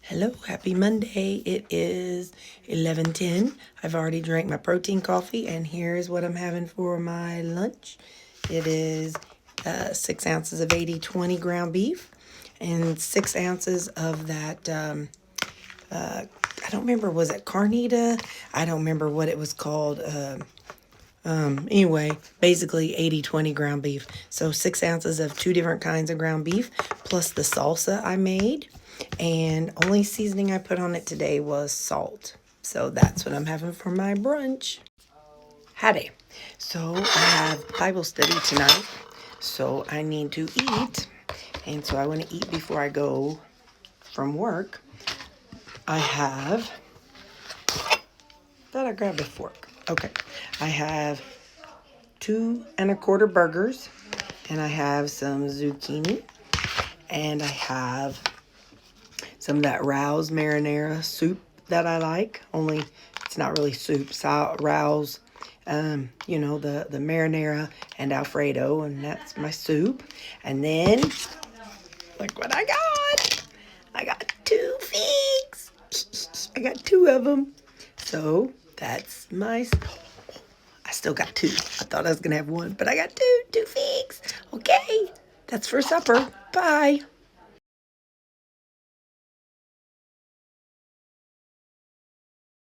Hello, happy Monday. It is 11:10. I've already drank my protein coffee, and here's what I'm having for my lunch. It is 6 ounces of 80/20 ground beef and 6 ounces of that, I don't remember, was it carnita? I don't remember what it was called. Anyway, basically 80/20 ground beef. So 6 ounces of 2 different kinds of ground beef, plus the salsa I made. And only seasoning I put on it today was salt. So that's what I'm having for my brunch. Howdy. So I have Bible study tonight. So I need to eat. And so I want to eat before I go from work. Thought I grabbed a fork. Okay. I have 2 1/4 burgers. And I have some zucchini. And I have some of that Rouse marinara soup that I like. Only it's not really soup. Rouse, the marinara and Alfredo, and that's my soup. And then, look what I got. I got 2 figs. I got 2 of them. So that's I still got 2. I thought I was going to have 1, but I got 2 figs. Okay, that's for supper. Bye.